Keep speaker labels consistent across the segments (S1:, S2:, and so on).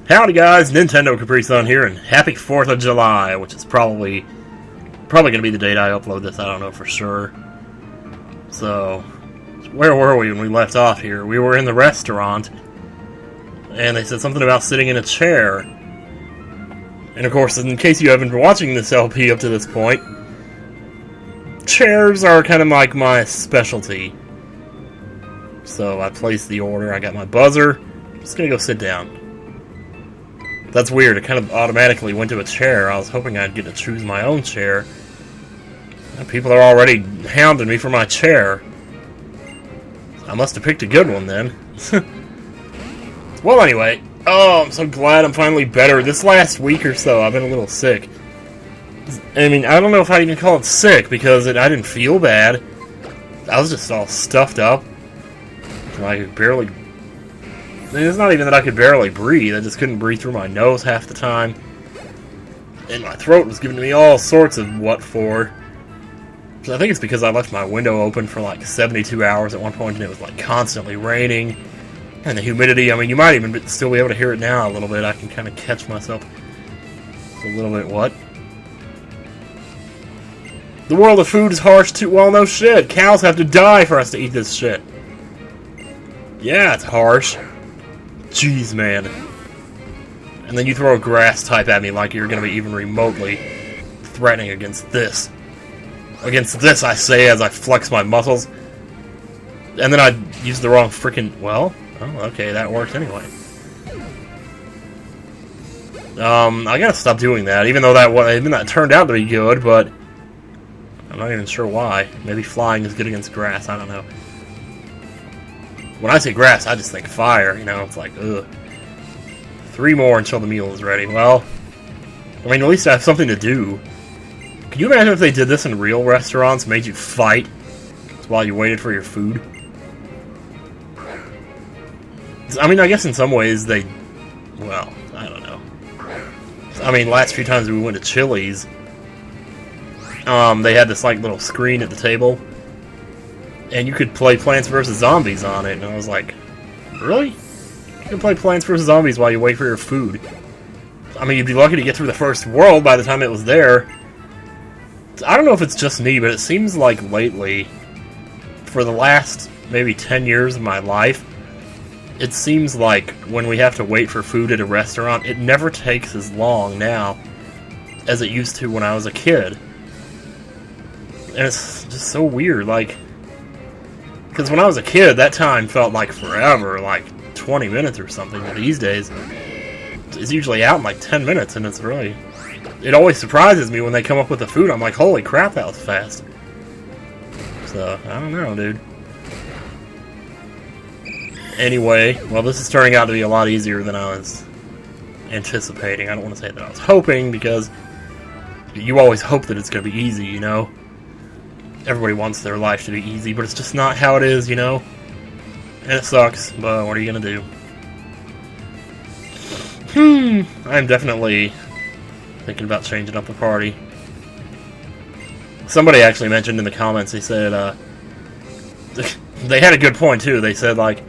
S1: Howdy guys, Nintendo Capri Sun here, and happy 4th of July, which is probably going to be the date I upload this, I don't know for sure. So, where were we when we left off here? We were in the restaurant, and they said something about sitting in a chair. And of course, in case you haven't been watching this LP up to this point, chairs are kind of like my specialty. So I placed the order, I got my buzzer, I'm just going to go sit down. That's weird, it kind of automatically went to a chair. I was hoping I'd get to choose my own chair. People are already hounding me for my chair. I must have picked a good one then. Well, anyway. Oh, I'm so glad I'm finally better. This last week or so, I've been a little sick. I mean, I don't know if I'd even call it sick, because I didn't feel bad. I was just all stuffed up. I could barely... It's not even that I could barely breathe. I just couldn't breathe through my nose half the time. And my throat was giving me all sorts of what for. So I think it's because I left my window open for like 72 hours at one point, and it was like constantly raining. And the humidity, I mean, you might even still be able to hear it now a little bit. I can kind of catch myself a little bit. What? The world of food is harsh too. Well, no shit. Cows have to die for us to eat this shit. Yeah, it's harsh. Jeez, man. And then you throw a grass type at me like you're going to be even remotely threatening against this. Against this, I say, as I flex my muscles. And then I use the wrong freaking... Well, oh, okay, that worked anyway. I gotta stop doing that, even though that turned out to be good, but... I'm not even sure why. Maybe flying is good against grass, I don't know. When I say grass, I just think fire, you know, it's like, ugh. 3 more until the meal is ready. Well, I mean, at least I have something to do. Can you imagine if they did this in real restaurants, made you fight while you waited for your food? I mean, I guess in some ways they... Well, I don't know. I mean, last few times we went to Chili's, they had this, like, little screen at the table, and you could play Plants vs. Zombies on it, and I was like, really? You can play Plants vs. Zombies while you wait for your food. I mean, you'd be lucky to get through the first world by the time it was there. I don't know if it's just me, but it seems like lately, for the last maybe 10 years of my life, it seems like when we have to wait for food at a restaurant, it never takes as long now as it used to when I was a kid. And it's just so weird, like... Because when I was a kid, that time felt like forever, like 20 minutes or something. But these days, it's usually out in like 10 minutes, and it's really... It always surprises me when they come up with the food. I'm like, holy crap, that was fast. So, I don't know, dude. Anyway, well, this is turning out to be a lot easier than I was anticipating. I don't want to say that I was hoping, because you always hope that it's going to be easy, you know? Everybody wants their life to be easy, but it's just not how it is, you know? And it sucks, but what are you going to do? I'm definitely thinking about changing up the party. Somebody actually mentioned in the comments, they said, they had a good point, too. They said, like,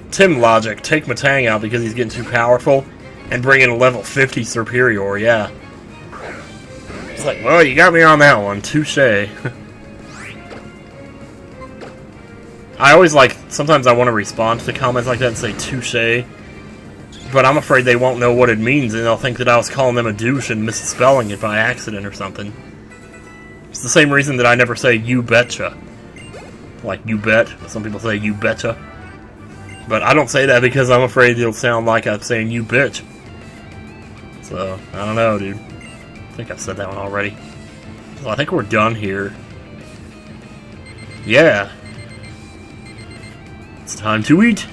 S1: Tim logic, take Matang out because he's getting too powerful, and bring in a level 50 superior, yeah. It's like, well, you got me on that one, touche. I always like, sometimes I want to respond to comments like that and say touche, but I'm afraid they won't know what it means, and they'll think that I was calling them a douche and misspelling it by accident or something. It's the same reason that I never say you betcha. Like, you bet. Some people say you betcha. But I don't say that because I'm afraid it'll sound like I'm saying you bitch. So, I don't know, dude. I think I've said that one already. So I think we're done here. Yeah. It's time to eat.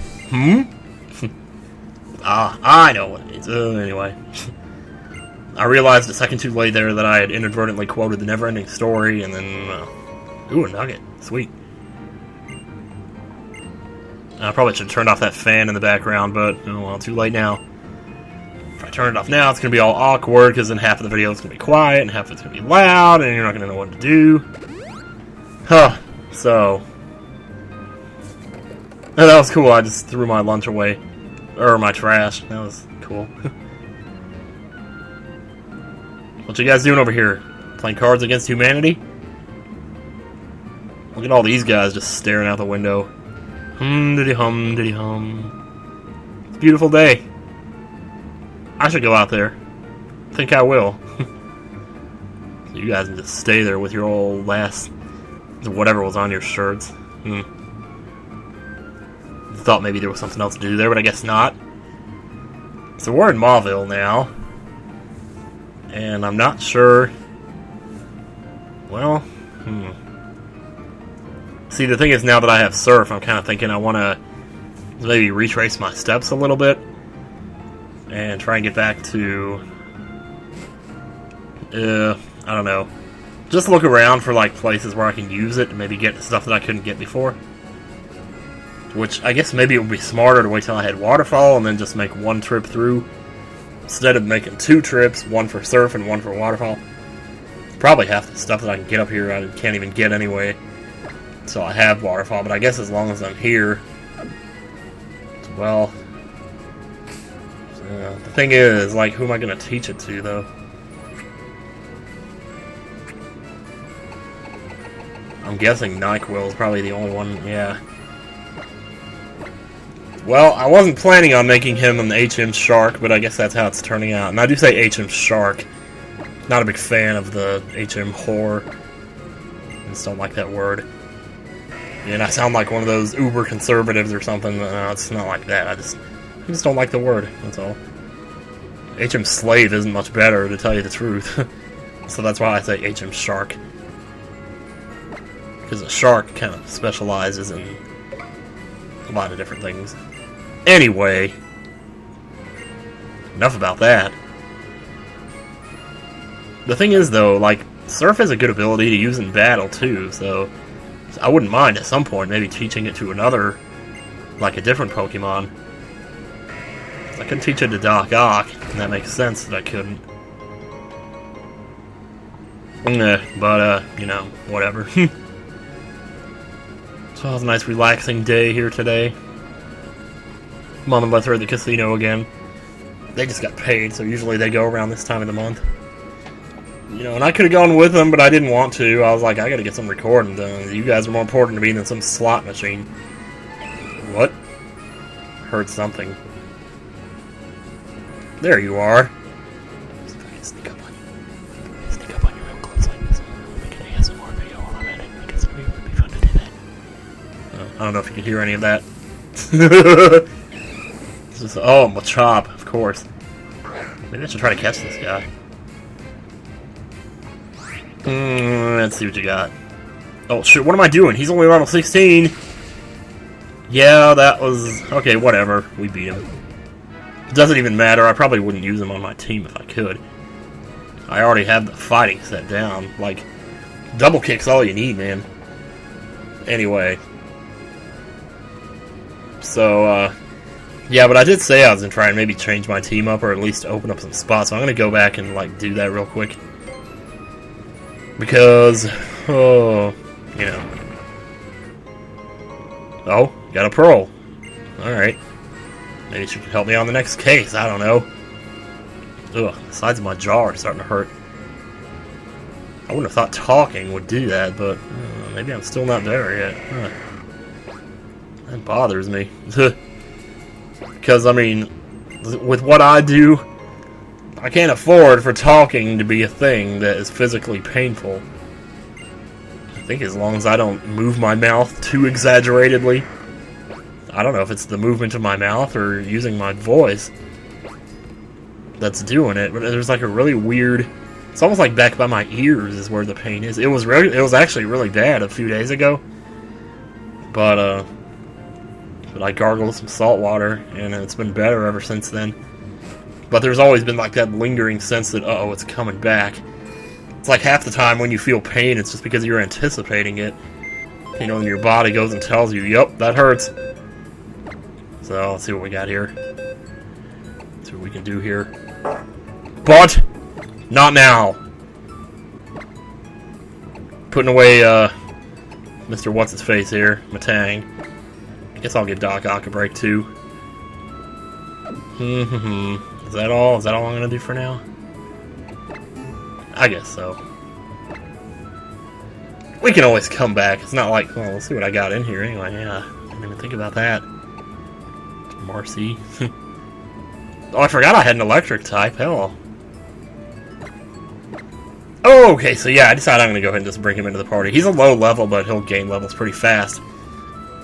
S1: I know what it is. Anyway. I realized a second too late there that I had inadvertently quoted the never-ending story, and then, ooh, a nugget. Sweet. I probably should have turned off that fan in the background, but, oh well, too late now. If I turn it off now, it's going to be all awkward, because then half of the video is going to be quiet, and half of it's going to be loud, and you're not going to know what to do. Huh. So... Oh, that was cool. I just threw my lunch away. Or my trash. That was cool. cool. What you guys doing over here? Playing Cards Against Humanity? Look at all these guys just staring out the window. Hum, diddy hum. It's a beautiful day. I should go out there. I think I will. So you guys can just stay there with your old last... whatever was on your shirts. Thought maybe there was something else to do there, but I guess not. So we're in Mauville now. And I'm not sure... Well, See, the thing is, now that I have Surf, I'm kind of thinking I want to maybe retrace my steps a little bit. And try and get back to... I don't know. Just look around for, like, places where I can use it and maybe get stuff that I couldn't get before. Which, I guess maybe it would be smarter to wait till I had Waterfall and then just make one trip through. Instead of making 2 trips, one for Surf and one for Waterfall. Probably half the stuff that I can get up here I can't even get anyway. So I have Waterfall, but I guess as long as I'm here... Well... the thing is, like, who am I going to teach it to, though? I'm guessing NyQuil is probably the only one, yeah. Well, I wasn't planning on making him an HM Shark, but I guess that's how it's turning out. And I do say HM Shark. Not a big fan of the HM Whore. I just don't like that word. And I sound like one of those uber conservatives or something. No, it's not like that. I just don't like the word, that's all. HM Slave isn't much better, to tell you the truth. So that's why I say HM Shark. Because a shark kind of specializes in a lot of different things. Anyway, enough about that. The thing is, though, like, Surf has a good ability to use in battle, too, so I wouldn't mind at some point maybe teaching it to another, like a different Pokemon. I could teach it to Doc Ock, and that makes sense that I couldn't. But, you know, whatever. So it was a nice relaxing day here today. Mom and Lester at the casino again. They just got paid, so usually they go around this time of the month. You know, and I could have gone with them, but I didn't want to. I was like, I gotta get some recording done. You guys are more important to me than some slot machine. What? Heard something. There you are. See if I can sneak up on you. Sneak up on you real close like this. I'll make an ASMR video while I'm at it. I guess it would be fun to do that. I don't know if you can hear any of that. Just, oh, Machop, of course. Maybe I should try to catch this guy. Let's see what you got. Oh, shit, what am I doing? He's only level 16. Yeah, that was... Okay, whatever. We beat him. It doesn't even matter. I probably wouldn't use him on my team if I could. I already have the fighting set down. Like, double kick's all you need, man. Anyway. So, yeah, but I did say I was going to try and maybe change my team up or at least open up some spots. So I'm going to go back and, like, do that real quick. Because, oh, you know. Oh, got a Pearl. Alright. Maybe she can help me on the next case, I don't know. Ugh, the sides of my jaw are starting to hurt. I wouldn't have thought talking would do that, but maybe I'm still not there yet. Huh. That bothers me. Because, I mean, with what I do, I can't afford for talking to be a thing that is physically painful. I think as long as I don't move my mouth too exaggeratedly. I don't know if it's the movement of my mouth or using my voice that's doing it, but there's like a really weird... It's almost like back by my ears is where the pain is. It was actually really bad a few days ago. But I gargled some salt water, and it's been better ever since then. But there's always been like that lingering sense that, uh-oh, it's coming back. It's like half the time when you feel pain, it's just because you're anticipating it. You know, and your body goes and tells you, yep, that hurts. So, let's see what we got here. Let's see what we can do here. But, not now. Putting away, Mr. What's-His-Face here, Matang. Guess I'll give Doc Ock a break, too. Is that all? Is that all I'm gonna do for now? I guess so. We can always come back. It's not like, well, let's see what I got in here anyway. Yeah, I didn't even think about that. Marcy. Oh, I forgot I had an electric type. Hell. Oh, okay, so yeah, I decided I'm going to go ahead and just bring him into the party. He's a low level, but he'll gain levels pretty fast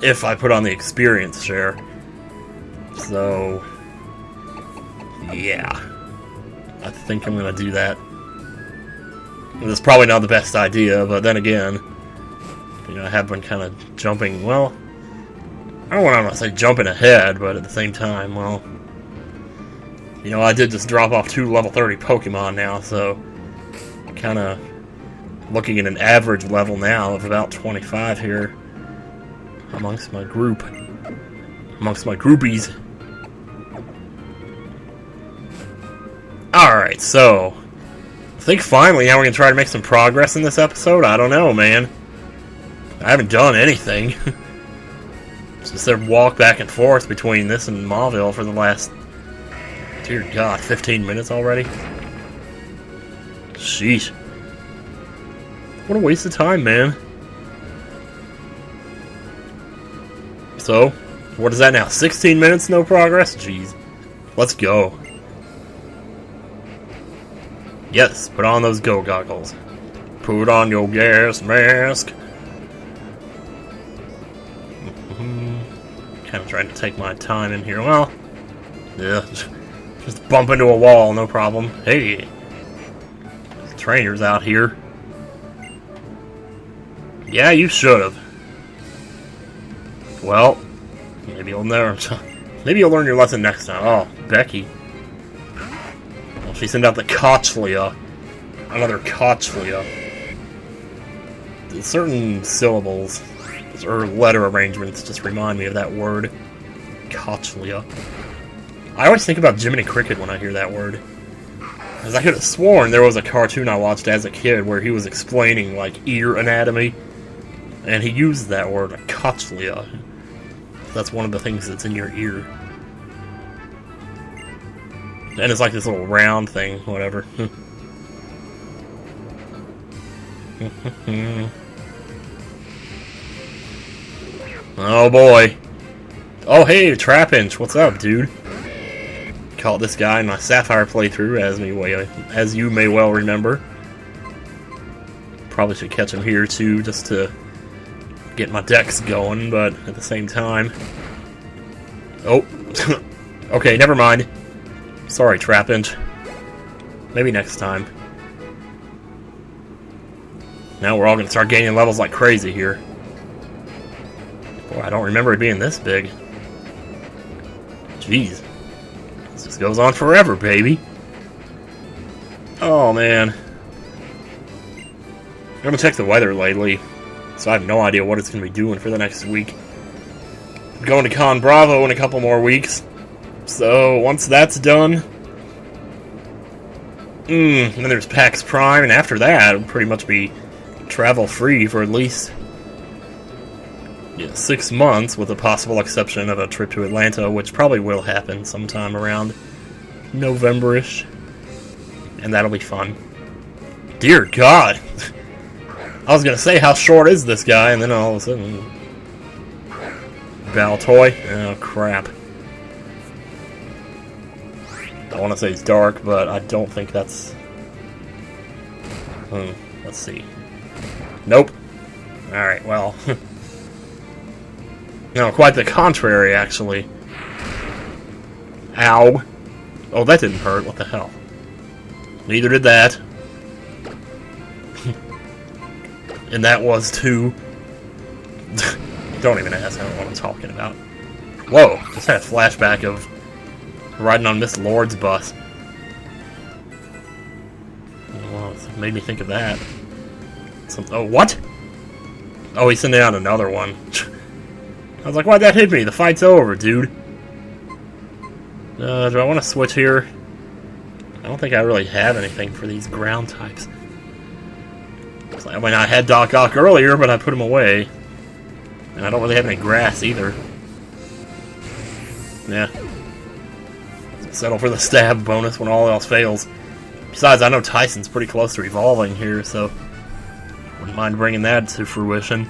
S1: if I put on the experience share. So, yeah. I think I'm going to do that. It's probably not the best idea, but then again, you know, I have been kind of jumping, well, I don't want to say jumping ahead, but at the same time, well, you know, I did just drop off 2 level 30 Pokemon now, so kind of looking at an average level now of about 25 here amongst my group, amongst my groupies. Alright, so I think finally now we're going to try to make some progress in this episode. I don't know, man. I haven't done anything. Just there walk back and forth between this and Mauville for the last, dear God, 15 minutes already? Sheesh. What a waste of time, man. So, what is that now? 16 minutes, no progress? Jeez. Let's go. Yes, put on those go goggles. Put on your gas mask. Kind of trying to take my time in here. Well, yeah, just bump into a wall, no problem. Hey, trainers out here. Yeah, you should have. Well, maybe you'll never. Maybe you'll learn your lesson next time. Oh, Becky. Well, she sent out the Kochlia. Another Kochlia. Certain syllables or letter arrangements just remind me of that word. Kochlia. I always think about Jiminy Cricket when I hear that word. Because I could have sworn there was a cartoon I watched as a kid where he was explaining, like, ear anatomy. And he used that word, a Kochlia. That's one of the things that's in your ear. And it's like this little round thing, whatever. Oh boy. Oh hey, Trapinch, what's up, dude? Caught this guy in my Sapphire playthrough, as you may well remember. Probably should catch him here too, just to get my decks going, but at the same time... Oh. Okay, never mind. Sorry, Trapinch. Maybe next time. Now we're all gonna start gaining levels like crazy here. Boy, I don't remember it being this big. Jeez. This just goes on forever, baby. Oh, man. I'm gonna check the weather lately, so I have no idea what it's gonna be doing for the next week. I'm going to Con Bravo in a couple more weeks. So, once that's done... then there's PAX Prime, and after that, it'll pretty much be travel-free for at least... yeah, 6 months, with a possible exception of a trip to Atlanta, which probably will happen sometime around November-ish. And that'll be fun. Dear God! I was gonna say, how short is this guy, and then all of a sudden... Baltoy? Oh, crap. I want to say it's dark, but I don't think that's... let's see. Nope. Alright, well... No, quite the contrary, actually. Ow. Oh, that didn't hurt. What the hell? Neither did that. And that was too. Don't even ask. I don't know what I'm talking about. Whoa. Just had a flashback of riding on Miss Lord's bus. Well, it made me think of that. Oh, what? Oh, he's sending out another one. I was like, why'd that hit me? The fight's over, dude. Do I want to switch here? I don't think I really have anything for these ground types. I mean, I had Doc Ock earlier, but I put him away. And I don't really have any grass either. Yeah. Settle for the stab bonus when all else fails. Besides, I know Tyson's pretty close to evolving here, so wouldn't mind bringing that to fruition.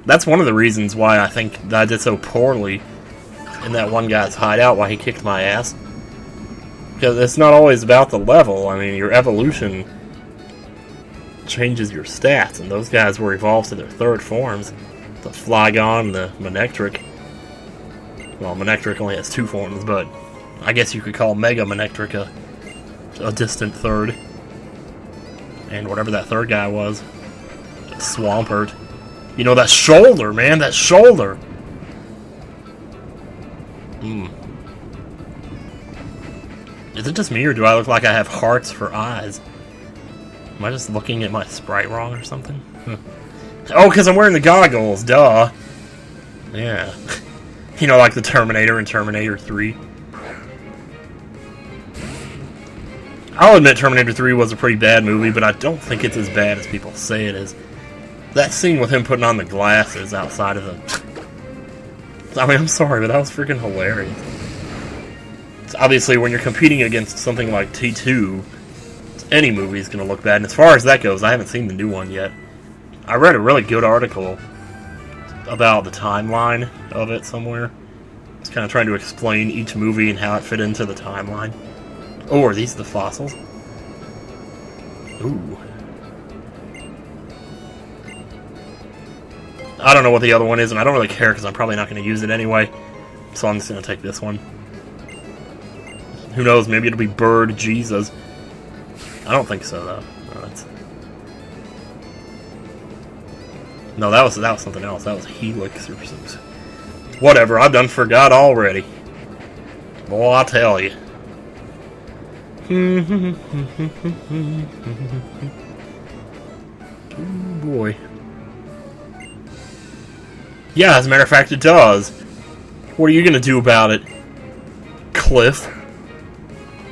S1: That's one of the reasons why I think that I did so poorly in that one guy's hideout, why he kicked my ass. Because it's not always about the level. I mean, your evolution changes your stats, and those guys were evolved to their third forms. The Flygon and the Manectric. Well, Manectric only has 2 forms, but I guess you could call Mega Manectric a distant third. And whatever that third guy was. Swampert. You know, that shoulder, man, that shoulder! Is it just me, or do I look like I have hearts for eyes? Am I just looking at my sprite wrong or something? Oh, because I'm wearing the goggles, duh! Yeah. You know, like the Terminator in Terminator 3. I'll admit Terminator 3 was a pretty bad movie, but I don't think it's as bad as people say it is. That scene with him putting on the glasses outside of the... I mean, I'm sorry, but that was freaking hilarious. It's obviously, when you're competing against something like T2, any movie is going to look bad. And as far as that goes, I haven't seen the new one yet. I read a really good article about the timeline of it somewhere. It's kind of trying to explain each movie and how it fit into the timeline. Oh, are these the fossils? Ooh. I don't know what the other one is, and I don't really care because I'm probably not going to use it anyway. So I'm just going to take this one. Who knows, maybe it'll be Bird Jesus. I don't think so, though. No, that was something else. That was Helix or something. Whatever, I done forgot already. Boy, I tell you. Oh boy. Yeah, as a matter of fact, it does. What are you gonna do about it, Cliff?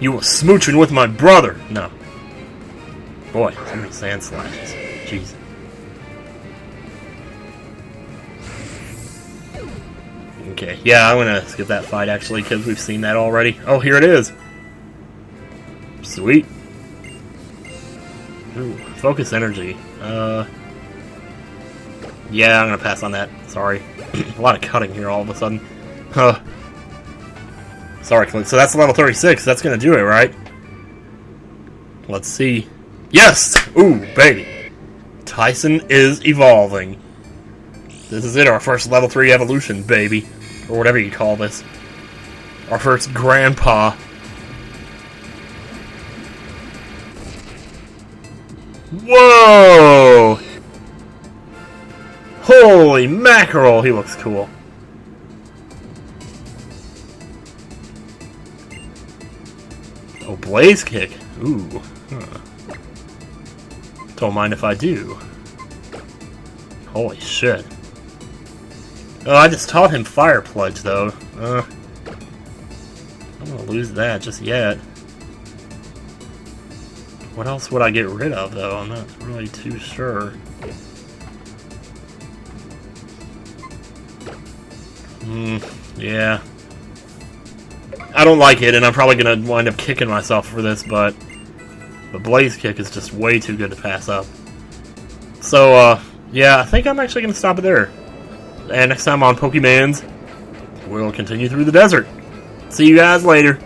S1: You were smooching with my brother. No. Boy, so many sand slashes. Jeez. Okay, yeah, I'm gonna skip that fight actually because we've seen that already. Oh, here it is. Sweet. Ooh, focus energy. Yeah, I'm gonna pass on that. Sorry. A lot of cutting here all of a sudden. Sorry, Clint. So that's level 36. That's gonna do it, right? Let's see. Yes! Ooh, baby. Tyson is evolving. This is it, our first level 3 evolution, baby. Or whatever you call this. Our first grandpa. Whoa! Holy mackerel, he looks cool. Oh, Blaze Kick. Ooh. Huh. Don't mind if I do. Holy shit. Oh, I just taught him Fire Pledge, though. I'm gonna lose that just yet. What else would I get rid of, though? I'm not really too sure. Yeah. I don't like it, and I'm probably gonna wind up kicking myself for this, but the Blaze Kick is just way too good to pass up. So, yeah, I think I'm actually gonna stop it there. And next time on Pokemans, we'll continue through the desert. See you guys later.